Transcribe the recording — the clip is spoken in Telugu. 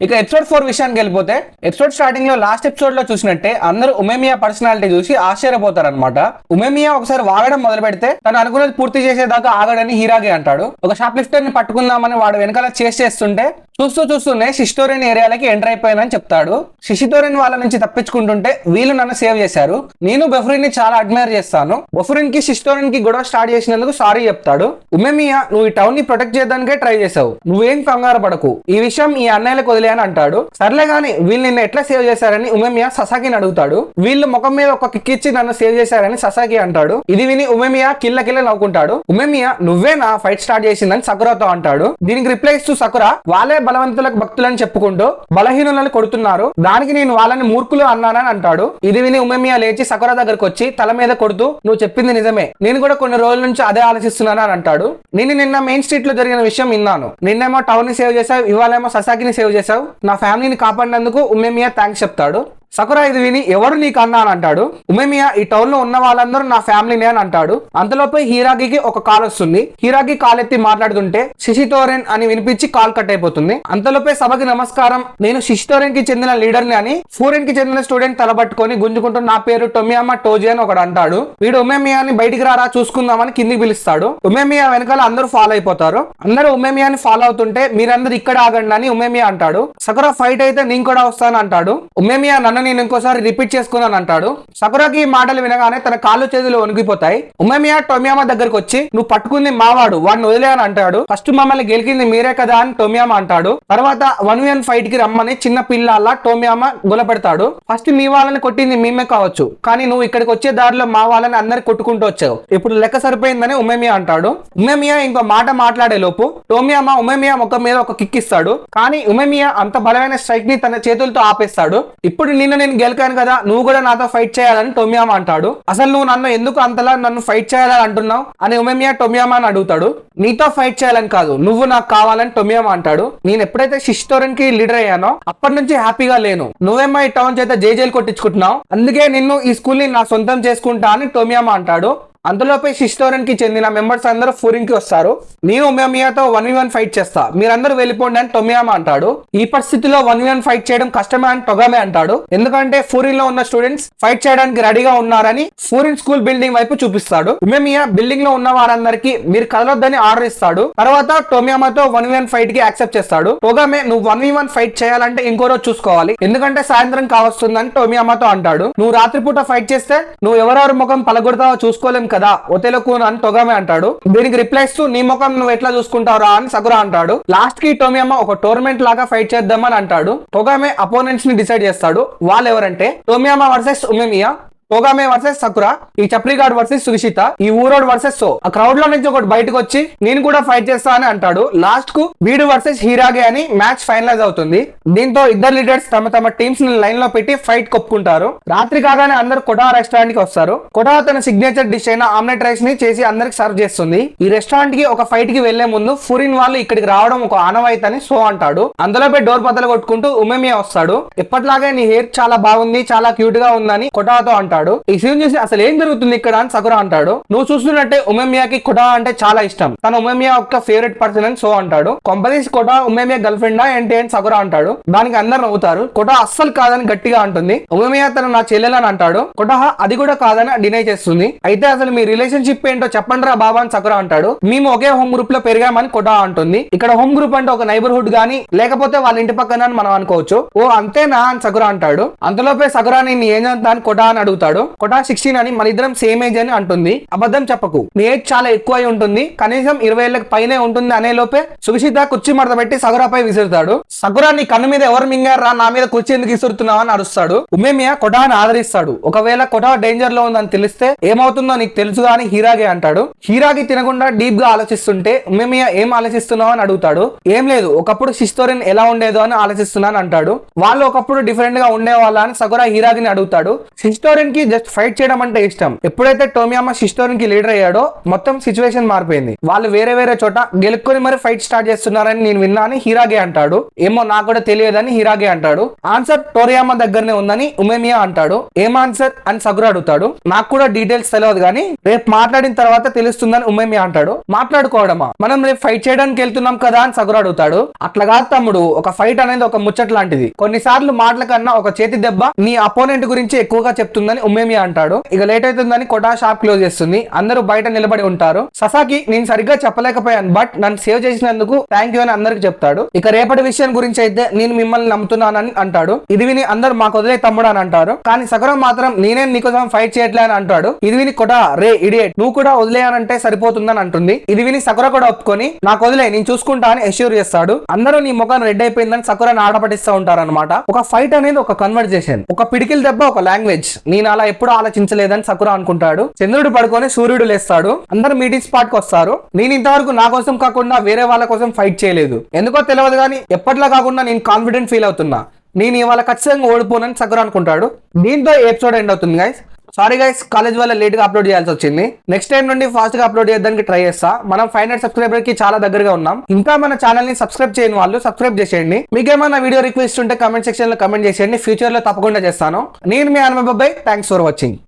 ఇక ఎపిసోడ్ 4 విషయానికి వెళ్ళిపోతే ఎపిసోడ్ స్టార్టింగ్ లో లాస్ట్ ఎపిసోడ్ లో చూసినట్టే అందరూ ఉమేమియా పర్సనాలిటీ చూసి ఆశ్చర్యపోతారు అనమాట. ఉమేమియా ఒకసారి వాగడం మొదలు పెడితే తను అనుకున్నది పూర్తి చేసేదాకా ఆగడని హిరాగి అంటాడు. ఒక షాప్ లిఫ్టర్ ని పట్టుకుందామని వాడు వెనకాల చేస్తుంటే చూస్తూనే షిషితోరెన్ ఏరియాలకి ఎంటర్ అయిపోయానని చెప్తాడు. షిషితోరెన్ వాళ్ళ నుంచి తప్పించుకుంటుంటే వీళ్ళు నన్ను సేవ్ చేశారు. నేను బెఫ్రిన్ ని చాలా అడ్మైర్ చేస్తాను. బెఫ్రిన్ కి షిషితోరెన్ కి గొడవ స్టార్ట్ చేసినందుకు సారీ చెప్తాడు. ఉమేమియా నువ్వు ఈ టౌన్ ని ప్రొటెక్ట్ చేయడానికే ట్రై చేసావు, నువ్వేం కంగారు పడకు, ఈ విషయం ఈ అన్నయ్యలకు వదిలే అని అంటాడు. సర్లే గాని వీళ్ళు నిన్ను ఎట్లా సేవ్ చేశారని ఉమేమియా ససాకిని అడుగుతాడు. వీళ్ళు ముఖం మీద ఒక కిక్ ఇచ్చి నన్ను సేవ్ చేశారని ససాకి అంటాడు. ఇది విని ఉమేమియా కిల్ల నవ్వుకుంటాడు. ఉమేమియా నువ్వే నా ఫైట్ స్టార్ట్ చేసిందని సకురాతో అంటాడు. దీనికి రిప్లై ఇస్తూ సకురా వాళ్ళే బలవంతులకు భక్తులని చెప్పుకుంటూ బలహీనులను కొడుతున్నారు, దానికి నేను వాళ్ళని మూర్ఖులు అన్నానని అంటాడు. ఇది విని ఉమేమియా లేచి సకురా దగ్గరకు వచ్చి తల మీద కొడుతూ నువ్వు చెప్పింది నిజమే, నేను కూడా కొన్ని రోజుల నుంచి అదే ఆలోచిస్తున్నాను అని అంటాడు. నేను నిన్న మెయిన్ స్ట్రీట్ లో జరిగిన విషయం విన్నాను, నిన్నేమో టౌన్ ని సేవ్ చేసావు, ఇవాళేమో ససాకిని సేవ్ చేసావు, నా ఫ్యామిలీని కాపాడినందుకు ఉమేమియా థ్యాంక్స్ చెప్తాడు. సకురా ఇది విని ఎవరు నీకు అన్నా అని అంటాడు. ఉమేమియా ఈ టౌన్ లో ఉన్న వాళ్ళందరూ నా ఫ్యామిలీనే అని అంటాడు. అంతలోపై హీరాగికి ఒక కాల్ వస్తుంది. హీరాగి కాల్ ఎత్తి మాట్లాడుతుంటే షిషితోరెన్ అని వినిపించి కాల్ కట్ అయిపోతుంది. అంతలోపై సభకి నమస్కారం, నేను షిషితోరెన్ కి చెందిన లీడర్ ని అని ఫూరెన్ కి చెందిన స్టూడెంట్ తలబట్టుకొని గుంజుకుంటూ నా పేరు టొమియామా టోజీ అని ఒకడు అంటాడు. వీడు ఉమేమియాని బయటికి రారా చూసుకుందామని కిందికి పిలుస్తాడు. ఉమేమియా వెనకాల అందరూ ఫాలో అయిపోతారు. అందరూ ఉమేమియాని ఫాలో అవుతుంటే మీరందరూ ఇక్కడ ఆగండి అని ఉమేమియా అంటాడు. సకురా ఫైట్ అయితే నేను కూడా వస్తాను అంటాడు. ఉమేమియా నేను ఇంకోసారి రిపీట్ చేసుకున్నాను అంటాడు. సకురాకి మాటలు వినగానే తన కాళ్ళు చేతులు వణికిపోతాయి. ఉమేమియా టొమియామా దగ్గరకు వచ్చి నువ్వు పట్టుకుంది మావాడు, వాడిని వదిలే అని అంటాడు. ఫస్ట్ మమ్మల్ని గెలికింది మీరే కదా అని టొమియామా అంటాడు. తర్వాత 1v1 ఫైట్ కి రమ్మని చిన్న పిల్లల్లా టొమియామా గులపెడతాడు. ఫస్ట్ మీ వాళ్ళని కొట్టింది మేమే కావచ్చు, కానీ నువ్వు ఇక్కడికి వచ్చే దారిలో మా వాళ్ళని అందరు కొట్టుకుంటూ వచ్చావు, ఇప్పుడు లెక్క సరిపోయిందని ఉమేమియా అంటాడు. ఉమేమియా ఇంకో మాట మాట్లాడే లోపు టొమియామా ఉమేమియా ముఖం మీద ఒక కిక్ ఇస్తాడు. కానీ ఉమేమియా అంత బలమైన స్ట్రైక్ ని తన చేతులతో ఆపేస్తాడు. ఇప్పుడు నేను గెలికాను కదా, నువ్వు కూడా నాతో ఫైట్ చేయాలని టొమియామా అంటాడు. అసలు నువ్వు నన్ను ఎందుకు అంతలా నన్ను ఫైట్ చేయాలని అంటున్నావు అని ఉమేమియా టొమియామాని అడుగుతాడు. నీతో ఫైట్ చేయాలని కాదు, నువ్వు నాకు కావాలని టొమియామా అంటాడు. నేను ఎప్పుడైతే షిషితోరెన్ కి లీడర్ అయ్యానో అప్పటి నుంచి హ్యాపీగా లేను, నువ్వేమో ఈ టౌన్ చేత జైలు కొట్టించుకుంటున్నావు, అందుకే నిన్ను ఈ స్కూల్ ని నా సొంతం చేసుకుంటా అని టొమియామా అంటాడు. అంతలోపై షిషితోరెన్ కి చెందిన మెంబర్స్ అందరూ ఫూరిన్ కి వస్తారు. నేను ఉమేమియాతో 1v1 ఫైట్ చేస్తా, మీరందరూ వెళ్ళిపోండి అని టొమియామా అంటాడు. ఈ పరిస్థితిలో 1v1 ఫైట్ చేయడం కష్టమే అని టొగామే అంటాడు. ఎందుకంటే ఫూరిన్ లో ఉన్న స్టూడెంట్స్ ఫైట్ చేయడానికి రెడీగా ఉన్నారని ఫూరిన్ స్కూల్ బిల్డింగ్ వైపు చూపిస్తాడు. ఉమేమియా బిల్డింగ్ లో ఉన్న వారందరికీ మీరు కదలొద్దని ఆర్డర్ ఇస్తాడు. తర్వాత టొమియామాతో 1v1 ఫైట్ కి యాక్సెప్ట్ చేస్తాడు. టొగామే నువ్వు 1v1 ఫైట్ చేయాలంటే ఇంకో రోజు చూసుకోవాలి, ఎందుకంటే సాయంత్రం కావస్తుందని టొమియామాతో అంటాడు. నువ్వు రాత్రిపూట ఫైట్ చేస్తే నువ్వు ఎవరెవరి ముఖం పలగొడతావో చూసుకోలేం కదా, ఒతేలకున్ అని టొగామే అంటాడు. దీనికి రిప్లై ఇస్తూ నీ ముఖం నువ్వు ఎట్లా చూసుకుంటావురా అని సకురా అంటాడు. లాస్ట్ కి టొమియామా ఒక టోర్నమెంట్ లాగా ఫైట్ చేద్దామని అంటాడు. టొగామే అపోనెంట్స్ ని డిసైడ్ చేస్తాడు. వాళ్ళు ఎవరంటే టొమియామా వర్సెస్ ఉమేమియా, టొగామే వర్సెస్ సకురా, ఈ చప్రిగాడ్ వర్సెస్ సురిషిత, ఈ ఊరోడ్ వర్సెస్ సో. ఆ క్రౌడ్ లో నుంచి ఒకటి బయటకు వచ్చి నేను కూడా ఫైట్ చేస్తా అని అంటాడు. లాస్ట్ కు వీడు వర్సెస్ హీరాగే అని మ్యాచ్ ఫైనలైజ్ అవుతుంది. దీంతో ఇద్దరు లీడర్స్ తమ టీమ్స్ ని లైన్ లో పెట్టి ఫైట్ కొప్పుకుంటారు. రాత్రి కాగానే అందరు కొటా రెస్టారెంట్ కి వస్తారు. కొటా తన సిగ్నేచర్ డిష్ అయిన ఆమ్లెట్ రైస్ ని చేసి అందరికి సర్వ్ చేస్తుంది. ఈ రెస్టారెంట్ కి ఒక ఫైట్ కి వెళ్లే ముందు ఫురిన్ వాళ్ళు ఇక్కడికి రావడం ఒక ఆనవాయితీ అని సో అంటాడు. అందులోపై డోర్ బద్దలు కొట్టుకుంటూ ఉమేమియా వస్తాడు. ఎప్పటిలాగే నీ హెయిర్ చాలా బాగుంది, చాలా క్యూట్ గా ఉందని కొటాతో అంటాడు. ఈ సీన్ చూసి అసలు ఏం జరుగుతుంది ఇక్కడ అని సకురా అంటాడు. నువ్వు చూస్తున్నట్టే ఉమేమియాకి కొటా అంటే చాలా ఇష్టం, తన ఉమేమియా యొక్క ఫేవరెట్ పర్సన్ అని సో అంటాడు. కొంపదీసి కొటా ఉమేమియా గర్ల్ ఫ్రెండా ఏంటి అని సకురా అంటాడు. దానికి అందరు నవ్వుతారు. కొటా అస్సలు కాదని గట్టిగా అంటుంది. ఉమేమియా తన నా చెల్లెలని అంటాడు. కొటా అది కూడా కాదని డినై చేస్తుంది. అయితే అసలు మీ రిలేషన్షిప్ ఏంటో చెప్పండి రా బాబా అని సకురా అంటాడు. మేము ఒకే హోమ్ గ్రూప్ లో పెరిగామని కొటా అంటుంది. ఇక్కడ హోమ్ గ్రూప్ అంటే ఒక నైబర్హుడ్ గానీ లేకపోతే వాళ్ళ ఇంటి పక్కన మనం అనుకోవచ్చు. ఓ అంతేనా అని సకురా అంటాడు. అంతలోపే సకురా నేను ఏం చేస్తా అని కొటా అని అడుగుతాడు. కొటా 16 అని మన ఇద్దరం సేమ్ ఏజ్ అని అంటుంది. అబద్ధం చెప్పకు, నీ ఏజ్ చాలా ఎక్కువ అయి ఉంటుంది, కనీసం 20 ఏళ్ళకి పైనే ఉంటుంది అనే లోపే సుభిషిత కుర్చీ మడత పెట్టి సకురాపై విసురుతాడు. సకురా నీ కన్ను మీద ఎవరు మింగారా, నా మీద కుర్చీ ఎందుకు విసురుతున్నావు అని అరుస్తాడు. ఉమేమియా కొటాని ఆదరిస్తాడు. ఒకవేళ కొటా డేంజర్ లో ఉందని తెలిస్తే ఏమవుతుందో నీకు తెలుసుగా అని హీరాగే అంటాడు. హీరాగి తినకుండా డీప్ గా ఆలోచిస్తుంటే ఉమేమియా ఏం ఆలోచిస్తున్నావు అని అడుగుతాడు. ఏం లేదు, ఒకప్పుడు షిషితోరెన్ ఎలా ఉండేదో అని ఆలోచిస్తున్నాను అంటాడు. వాళ్ళు ఒకప్పుడు డిఫరెంట్ గా ఉండేవాళ్ళ అని సకురా హీరాగిని అడుగుతాడు. షిషితోరెన్ కి కి జస్ట్ ఫైట్ చేయడం అంటే ఇష్టం. ఎప్పుడైతే టోమియామా షిస్టోన్ కి లీడర్ అయ్యాడో మొత్తం సిచ్యువేషన్ మారిపోయింది. వాళ్ళు వేరే వేరే చోట గెలుక్కొని మరి ఫైట్ స్టార్ట్ చేస్తున్నారని నేను విన్నా అని హిరాగే అంటాడు. ఏమో నాకు కూడా తెలియదని హిరాగే అంటాడు. ఆన్సర్ టోరియామా దగ్గరనే ఉందని ఉమేమియా అంటాడు. ఏం ఆన్సర్ అని సకురా అడుగుతాడు. నాకు కూడా డీటెయిల్స్ తెలియదు కానీ రేపు మాట్లాడిన తర్వాత తెలుస్తుందని ఉమేమియా అంటాడు. మాట్లాడుకోవడమా, మనం రేపు ఫైట్ చేయడానికి వెళ్తున్నాం కదా అని సకురా అడుగుతాడు. అట్లా కాదు తమ్ముడు, ఒక ఫైట్ అనేది ఒక ముచ్చట లాంటిది. కొన్నిసార్లు మాటల కన్నా ఒక చేతి దెబ్బ నీ అపోనెంట్ గురించి ఎక్కువగా చెప్తుందని ఉమేమియా అంటాడు. ఇక లేట్ అవుతుందని కొటా షాప్ క్లోజ్ చేస్తుంది. అందరూ బయట నిలబడి ఉంటారు. ససాకి నేను సరిగ్గా చెప్పలేకపోయాను బట్ నన్ను సేవ్ చేసినందుకు థ్యాంక్ యూ అని అందరికి చెప్తాడు. ఇక రేపటి విషయం గురించి అయితే నేను మిమ్మల్ని నమ్ముతున్నానని అంటాడు. ఇది విని అందరు మాకు వదిలే తమ్ముడు అని అంటారు. కానీ సకురా మాత్రం నేనే నీకోసం ఫైట్ చేయట్లే అని అంటాడు. ఇది విని కొటా రే ఇడియట్, నువ్వు కూడా వదిలేయనంటే సరిపోతుందని అంటుంది. ఇది విని సకురా కూడా ఒప్పుకొని నాకు వదిలే నేను చూసుకుంటా అని ఎష్యూర్ చేస్తాడు. అందరూ నీ ముఖం రెడ్ అయిపోయిందని సకురాని ఆడపడిస్తూ ఉంటారన్నమాట. ఒక ఫైట్ అనేది ఒక కన్వర్జేషన్, ఒక పిడికిల్ దెబ్బ ఒక లాంగ్వేజ్. నేను అలా ఎప్పుడు ఆలోచించలేదని సకురా అనుకుంటాడు. చంద్రుడు పడుకొని సూర్యుడు లేస్తాడు. అందరు మీటింగ్ స్పాట్ కి వస్తారు. నేను ఇంతవరకు నా కోసం కాకుండా వేరే వాళ్ళ కోసం ఫైట్ చేయలేదు. ఎందుకో తెలియదు కానీ ఎప్పట్లా కాకుండా నేను కాన్ఫిడెంట్ ఫీల్ అవుతున్నా. నేను ఇవాళ ఖచ్చితంగా ఓడిపోనని సకురా అనుకుంటాడు. దీంతో ఎపిసోడ్ ఎండ్ అవుతుంది గైస్. సారీ గైస్, కాలేజ్ వల్ల లేట్ గా అప్లోడ్ చేయాల్సి వచ్చింది. నెక్స్ట్ టైం నుండి ఫాస్ట్ గా అప్లోడ్ చేయడానికి ట్రై చేస్తా. మనం 500 సబ్స్క్రైబర్ కి చాలా దగ్గరగా ఉన్నాం. ఇంకా మన ఛానల్ ని సబ్స్క్రైబ్ చేయని వాళ్ళు సబ్స్క్రైబ్ చేసేయండి. మీకు ఏమైనా వీడియో రిక్వెస్ట్ ఉంటే కమెంట్ సెక్షన్ లో కమెంట్ చేసేయండి. ఫ్యూచర్ లో తప్పకుండా చేస్తాను. నేను మీ Anubhav bye. Thanks for watching.